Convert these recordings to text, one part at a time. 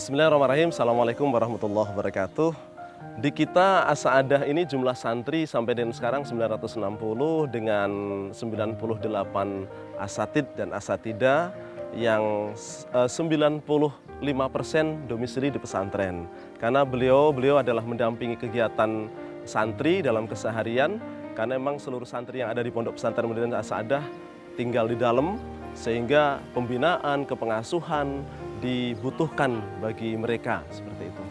Bismillahirrahmanirrahim. Assalamualaikum warahmatullahi wabarakatuh. Di kita As-Sa'adah ini jumlah santri sampai dengan sekarang 960 dengan 98 asatid dan asatidah yang 95% domisili di pesantren. Karena beliau adalah mendampingi kegiatan santri dalam keseharian, karena memang seluruh santri yang ada di Pondok Pesantren Modern As-Sa'adah tinggal di dalam, sehingga pembinaan, kepengasuhan dibutuhkan bagi mereka seperti itu.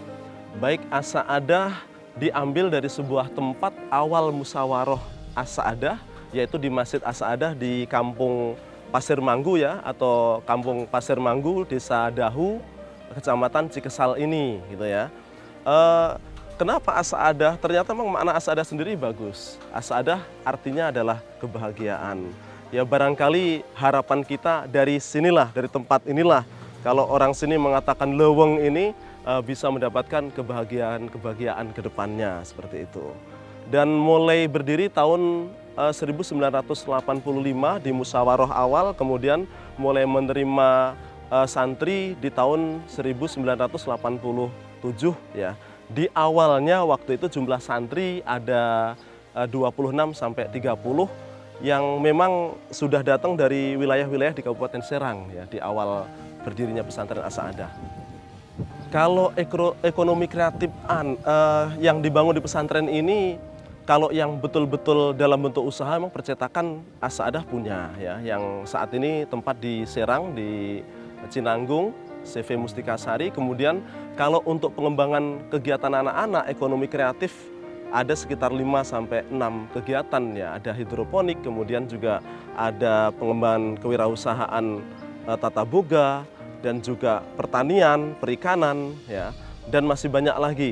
Baik As-Sa'adah diambil dari sebuah tempat awal musyawarah As-Sa'adah, yaitu di Masjid As-Sa'adah di Kampung Pasir Manggu ya, atau Kampung Pasir Manggu, Desa Dahu, Kecamatan Cikesal ini gitu ya. Kenapa As-Sa'adah? Ternyata memang makna As-Sa'adah sendiri bagus. As-Sa'adah artinya adalah kebahagiaan. Ya barangkali harapan kita dari sinilah, dari tempat inilah, kalau orang sini mengatakan leweng ini bisa mendapatkan kebahagiaan ke depannya seperti itu. Dan mulai berdiri tahun 1985 di musyawarah awal, kemudian mulai menerima santri di tahun 1987 ya. Di awalnya waktu itu jumlah santri ada 26 sampai 30 yang memang sudah datang dari wilayah-wilayah di Kabupaten Serang ya, di awal berdirinya pesantren As-Sa'adah. Kalau ekonomi kreatif yang dibangun di pesantren ini, kalau yang betul-betul dalam bentuk usaha memang percetakan As-Sa'adah punya ya, yang saat ini tempat di Serang, di Cinanggung, CV Mustika Sari. Kemudian kalau untuk pengembangan kegiatan anak-anak ekonomi kreatif ada sekitar 5 sampai 6 kegiatan ya, ada hidroponik, kemudian juga ada pengembangan kewirausahaan tata boga, dan juga pertanian, perikanan ya, dan masih banyak lagi.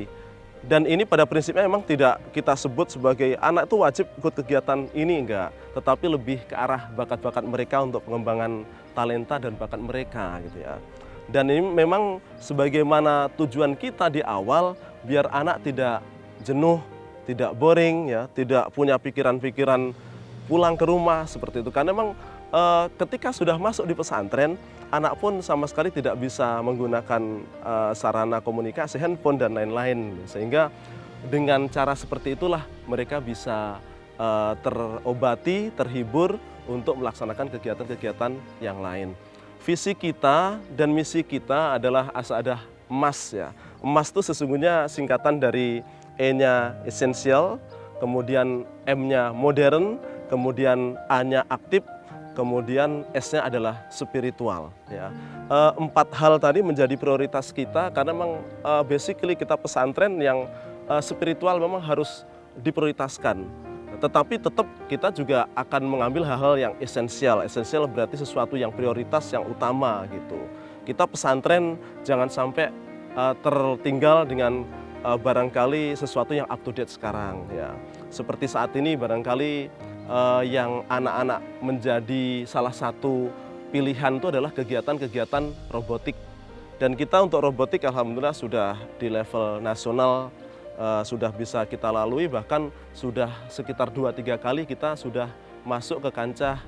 Dan ini pada prinsipnya memang tidak kita sebut sebagai anak itu wajib ikut kegiatan ini, enggak, tetapi lebih ke arah bakat-bakat mereka untuk pengembangan talenta dan bakat mereka gitu ya. Dan ini memang sebagaimana tujuan kita di awal, biar anak tidak jenuh, tidak boring ya, tidak punya pikiran-pikiran pulang ke rumah seperti itu. Karena memang ketika sudah masuk di pesantren, anak pun sama sekali tidak bisa menggunakan sarana komunikasi, handphone dan lain-lain. Sehingga dengan cara seperti itulah mereka bisa terobati, terhibur untuk melaksanakan kegiatan-kegiatan yang lain. Visi kita dan misi kita adalah As-Sa'adah Emas ya. Emas itu sesungguhnya singkatan dari E-nya esensial, kemudian M-nya modern, kemudian A-nya aktif, kemudian S-nya adalah spiritual ya. 4 hal tadi menjadi prioritas kita karena memang basically kita pesantren yang spiritual memang harus diprioritaskan. Tetapi tetap kita juga akan mengambil hal-hal yang esensial. Esensial berarti sesuatu yang prioritas, yang utama gitu. Kita pesantren jangan sampai tertinggal dengan barangkali sesuatu yang up to date sekarang ya. Seperti saat ini barangkali yang anak-anak menjadi salah satu pilihan itu adalah kegiatan-kegiatan robotik. Dan kita untuk robotik alhamdulillah sudah di level nasional sudah bisa kita lalui, bahkan sudah sekitar 2-3 kali kita sudah masuk ke kancah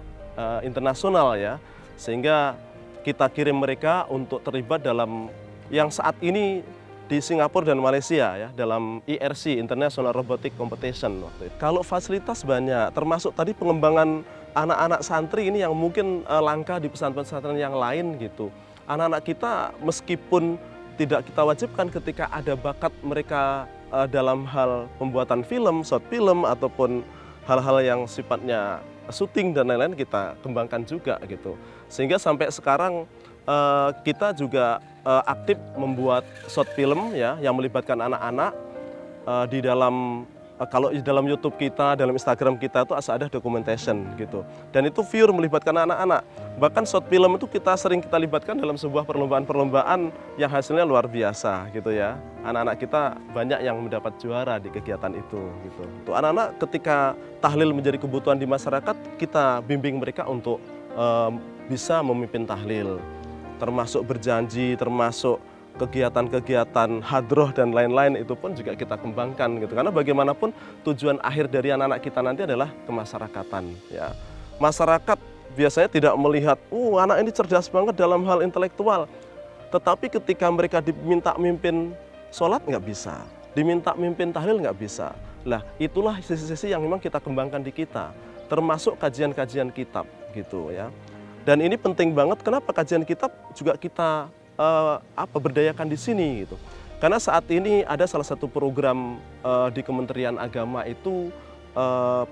internasional ya. Sehingga kita kirim mereka untuk terlibat dalam yang saat ini di Singapura dan Malaysia ya, dalam IRC International Robotic Competition waktu itu. Kalau fasilitas banyak, termasuk tadi pengembangan anak-anak santri ini yang mungkin langka di pesantren-pesantren yang lain gitu. Anak-anak kita meskipun tidak kita wajibkan, ketika ada bakat mereka dalam hal pembuatan film, short film ataupun hal-hal yang sifatnya syuting dan lain-lain kita kembangkan juga gitu. Sehingga sampai sekarang kita juga aktif membuat short film ya yang melibatkan anak-anak di dalam kalau di dalam YouTube kita, dalam Instagram kita itu As-Sa'adah Documentation gitu. Dan itu pure melibatkan anak-anak. Bahkan short film itu kita libatkan dalam sebuah perlombaan-perlombaan yang hasilnya luar biasa gitu ya. Anak-anak kita banyak yang mendapat juara di kegiatan itu gitu. Untuk anak-anak ketika tahlil menjadi kebutuhan di masyarakat, kita bimbing mereka untuk bisa memimpin tahlil. Termasuk berjanji, termasuk kegiatan-kegiatan hadroh dan lain-lain itu pun juga kita kembangkan gitu. Karena bagaimanapun tujuan akhir dari anak-anak kita nanti adalah kemasyarakatan ya. Masyarakat biasanya tidak melihat, anak ini cerdas banget dalam hal intelektual. Tetapi ketika mereka diminta mimpin sholat nggak bisa, diminta mimpin tahlil nggak bisa. Lah itulah sisi-sisi yang memang kita kembangkan di kita, termasuk kajian-kajian kitab gitu ya. Dan ini penting banget, kenapa kajian kitab juga kita berdayakan di sini gitu. Karena saat ini ada salah satu program di Kementerian Agama itu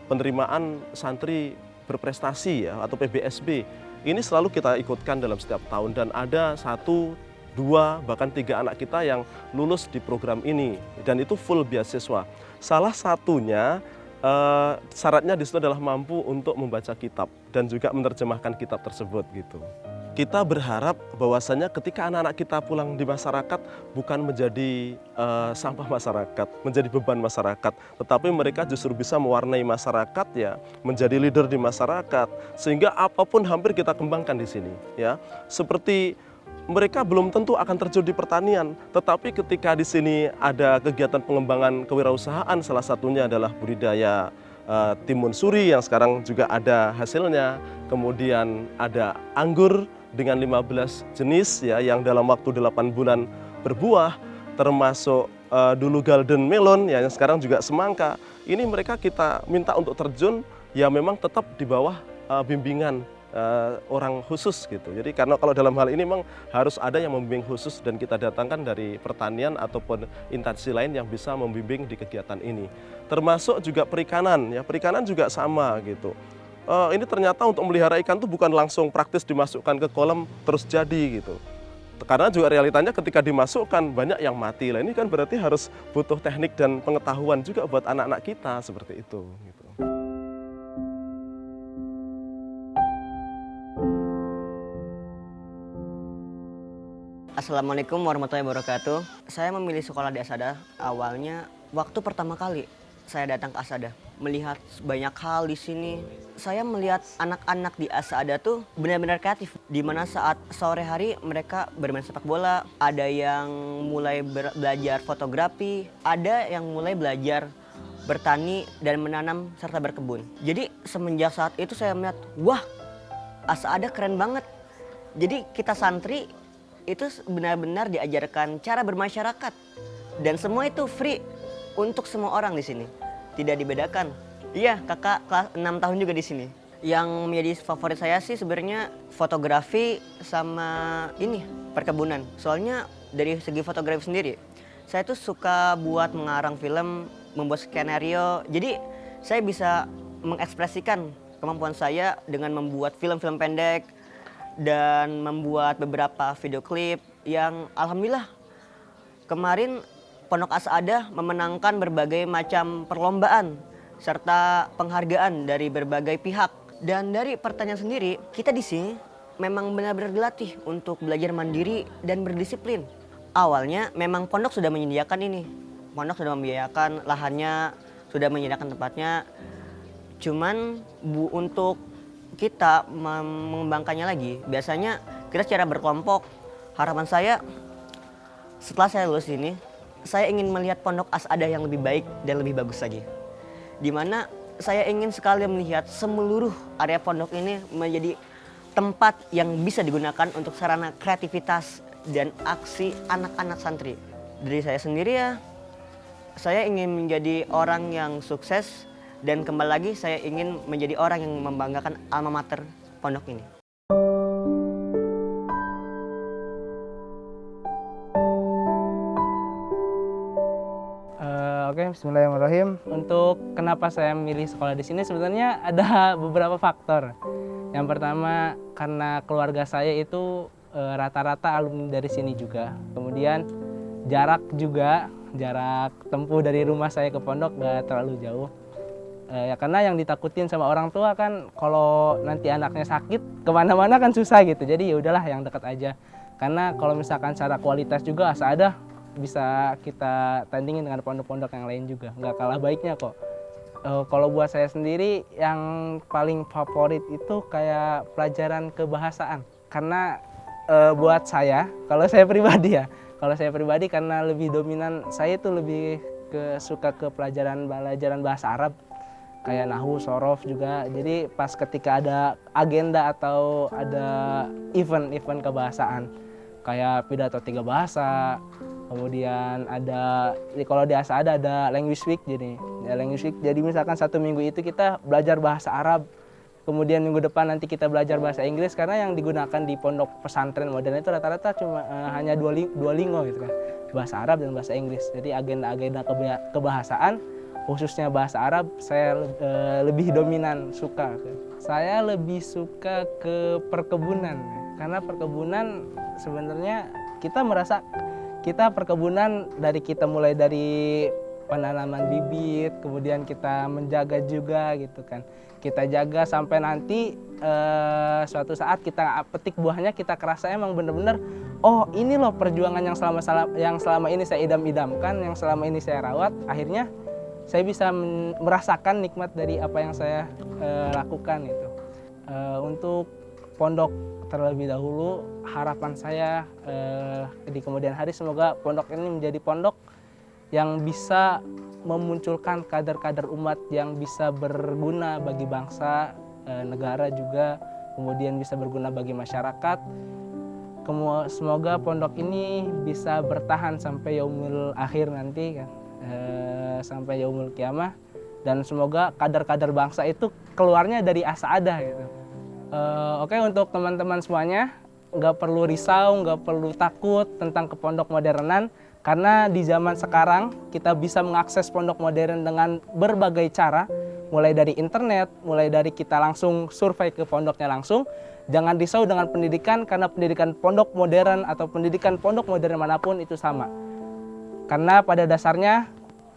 penerimaan santri berprestasi ya atau PBSB. Ini selalu kita ikutkan dalam setiap tahun dan ada 1, 2, bahkan 3 anak kita yang lulus di program ini dan itu full beasiswa. Salah satunya syaratnya di situ adalah mampu untuk membaca kitab dan juga menerjemahkan kitab tersebut gitu. Kita berharap bahwasanya ketika anak-anak kita pulang di masyarakat bukan menjadi sampah masyarakat, menjadi beban masyarakat, tetapi mereka justru bisa mewarnai masyarakat ya, menjadi leader di masyarakat, sehingga apapun hampir kita kembangkan di sini ya. Seperti mereka belum tentu akan terjun di pertanian, tetapi ketika di sini ada kegiatan pengembangan kewirausahaan, salah satunya adalah budidaya timun suri yang sekarang juga ada hasilnya, kemudian ada anggur dengan 15 jenis ya yang dalam waktu 8 bulan berbuah, termasuk dulu golden melon ya yang sekarang juga semangka. Ini mereka kita minta untuk terjun ya memang tetap di bawah bimbingan orang khusus gitu. Jadi karena kalau dalam hal ini memang harus ada yang membimbing khusus dan kita datangkan dari pertanian ataupun instansi lain yang bisa membimbing di kegiatan ini. Termasuk juga perikanan ya, perikanan juga sama gitu. Ini ternyata untuk melihara ikan itu bukan langsung praktis dimasukkan ke kolam terus jadi gitu. Karena juga realitanya ketika dimasukkan banyak yang mati. Lah ini kan berarti harus butuh teknik dan pengetahuan juga buat anak-anak kita seperti itu gitu. Assalamualaikum warahmatullahi wabarakatuh. Saya memilih sekolah di Asada awalnya waktu pertama kali saya datang ke Asada, melihat banyak hal di sini. Saya melihat anak-anak di Asada tuh benar-benar kreatif. Di mana saat sore hari mereka bermain sepak bola, ada yang mulai belajar fotografi, ada yang mulai belajar bertani dan menanam serta berkebun. Jadi semenjak saat itu saya melihat, wah, Asada keren banget. Jadi kita santri itu benar-benar diajarkan cara bermasyarakat dan semua itu free untuk semua orang di sini, tidak dibedakan. Iya, kakak kelas 6 tahun juga di sini. Yang menjadi favorit saya sih sebenarnya fotografi sama ini perkebunan. Soalnya dari segi fotografi sendiri, saya tuh suka buat mengarang film, membuat skenario. Jadi saya bisa mengekspresikan kemampuan saya dengan membuat film-film pendek dan membuat beberapa video klip yang alhamdulillah kemarin Pondok Asada memenangkan berbagai macam perlombaan serta penghargaan dari berbagai pihak. Dan dari pertanyaan sendiri, kita di sini memang benar-benar dilatih untuk belajar mandiri dan berdisiplin. Awalnya memang pondok sudah menyediakan ini. Pondok sudah menyediakan lahannya, sudah menyediakan tempatnya. Cuman untuk kita mengembangkannya lagi, biasanya kita secara berkelompok. Harapan saya setelah saya lulus ini, saya ingin melihat Pondok Asada yang lebih baik dan lebih bagus lagi. Dimana saya ingin sekali melihat seluruh area pondok ini menjadi tempat yang bisa digunakan untuk sarana kreativitas dan aksi anak-anak santri. Dari saya sendiri ya, saya ingin menjadi orang yang sukses dan kembali lagi saya ingin menjadi orang yang membanggakan alma mater pondok ini. Oke, bismillahirrahmanirrahim. Untuk kenapa saya memilih sekolah di sini sebenarnya ada beberapa faktor. Yang pertama karena keluarga saya itu rata-rata alumni dari sini juga. Kemudian jarak tempuh dari rumah saya ke pondok nggak terlalu jauh. Ya karena yang ditakutin sama orang tua kan kalau nanti anaknya sakit kemana-mana kan susah gitu. Jadi ya udahlah yang dekat aja. Karena kalau misalkan secara kualitas juga Asada bisa kita tandingin dengan pondok-pondok yang lain juga, nggak kalah baiknya kok. Kalau buat saya sendiri yang paling favorit itu kayak pelajaran kebahasaan. Karena buat saya, kalau saya pribadi karena lebih dominan saya itu lebih suka ke pelajaran bahasa Arab. Kayak nahwu, sorof juga. Jadi pas ketika ada agenda atau ada event kebahasaan, kayak pidato 3 bahasa. Kemudian ada kalau di Asada ada language week jadi misalkan 1 minggu itu kita belajar bahasa Arab. Kemudian minggu depan nanti kita belajar bahasa Inggris, karena yang digunakan di pondok pesantren modern itu rata-rata cuma hanya dua lingo gitu kan, bahasa Arab dan bahasa Inggris. Jadi agenda-agenda kebahasaan khususnya bahasa Arab saya lebih dominan suka. Saya lebih suka ke perkebunan, karena perkebunan sebenarnya kita merasa perkebunan mulai dari penanaman bibit, kemudian kita menjaga juga gitu kan. Kita jaga sampai nanti suatu saat kita petik buahnya, kita kerasa emang bener-bener, oh ini loh perjuangan yang selama ini saya idam-idamkan, yang selama ini saya rawat, akhirnya saya bisa merasakan nikmat dari apa yang saya lakukan itu. Untuk pondok terlebih dahulu, harapan saya di kemudian hari semoga pondok ini menjadi pondok yang bisa memunculkan kader-kader umat yang bisa berguna bagi bangsa, negara juga, kemudian bisa berguna bagi masyarakat. Semoga pondok ini bisa bertahan sampai yaumul akhir nanti kan, sampai yaumul kiamah, dan semoga kader-kader bangsa itu keluarnya dari Asada gitu. Oke, untuk teman-teman semuanya, nggak perlu risau, nggak perlu takut tentang ke pondok modernan. Karena di zaman sekarang kita bisa mengakses pondok modern dengan berbagai cara, mulai dari internet, mulai dari kita langsung survei ke pondoknya langsung. Jangan risau dengan pendidikan, karena pendidikan pondok modern atau pendidikan pondok modern manapun itu sama. Karena pada dasarnya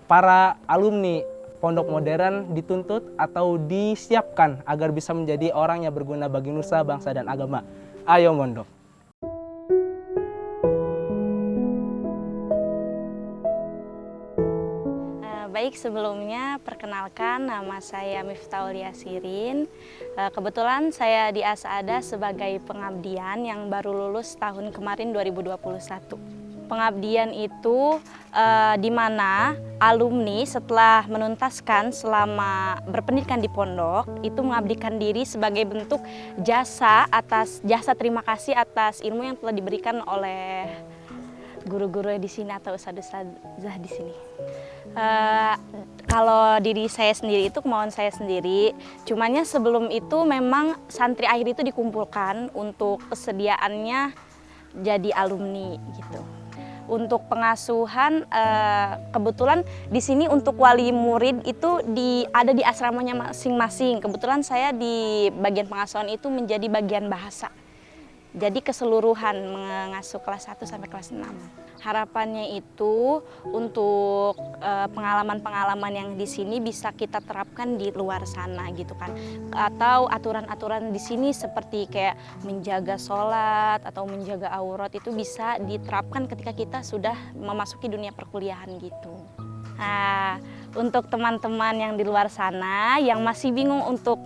para alumni pondok modern dituntut atau disiapkan agar bisa menjadi orang yang berguna bagi nusa, bangsa, dan agama. Ayo mondok. Baik, sebelumnya perkenalkan nama saya Miftahul Yasirin. Kebetulan saya di Asada sebagai pengabdian yang baru lulus tahun kemarin 2021. Pengabdian itu di mana alumni setelah menuntaskan selama berpendidikan di pondok itu mengabdikan diri sebagai bentuk jasa terima kasih atas ilmu yang telah diberikan oleh guru-guru di sini atau ustadzah di sini. Kalau diri saya sendiri itu kemauan saya sendiri, cumannya sebelum itu memang santri akhir itu dikumpulkan untuk kesediaannya jadi alumni gitu. Untuk pengasuhan, kebetulan di sini untuk wali murid itu ada di asramanya masing-masing. Kebetulan saya di bagian pengasuhan itu menjadi bagian bahasa. Jadi keseluruhan mengasuh kelas 1 sampai kelas 6. Harapannya itu untuk pengalaman-pengalaman yang di sini bisa kita terapkan di luar sana gitu kan. Atau aturan-aturan di sini seperti kayak menjaga sholat atau menjaga aurat itu bisa diterapkan ketika kita sudah memasuki dunia perkuliahan gitu. Nah, untuk teman-teman yang di luar sana yang masih bingung untuk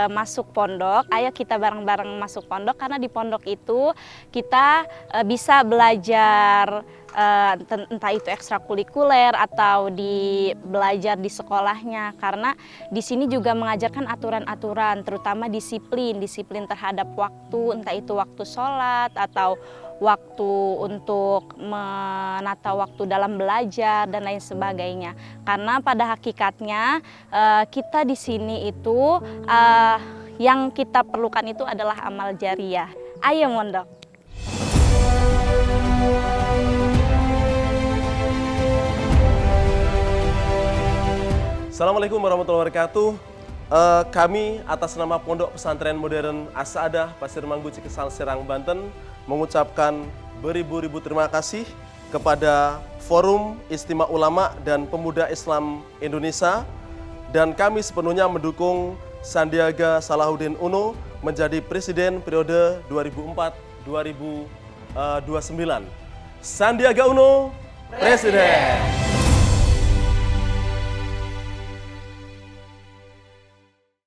masuk pondok, ayo kita bareng-bareng masuk pondok, karena di pondok itu kita bisa belajar entah itu ekstrakurikuler atau belajar di sekolahnya, karena di sini juga mengajarkan aturan-aturan, terutama disiplin terhadap waktu, entah itu waktu sholat atau waktu untuk menata waktu dalam belajar dan lain sebagainya. Karena pada hakikatnya kita di sini itu yang kita perlukan itu adalah amal jariyah. Ayo mondok. Assalamualaikum warahmatullahi wabarakatuh. Kami atas nama Pondok Pesantren Modern Asada Pasir Manggu Cikesal Serang Banten mengucapkan beribu-ribu terima kasih kepada Forum Istimewa Ulama dan Pemuda Islam Indonesia, dan kami sepenuhnya mendukung Sandiaga Salahuddin Uno menjadi Presiden periode 2004-2029. Sandiaga Uno, Presiden!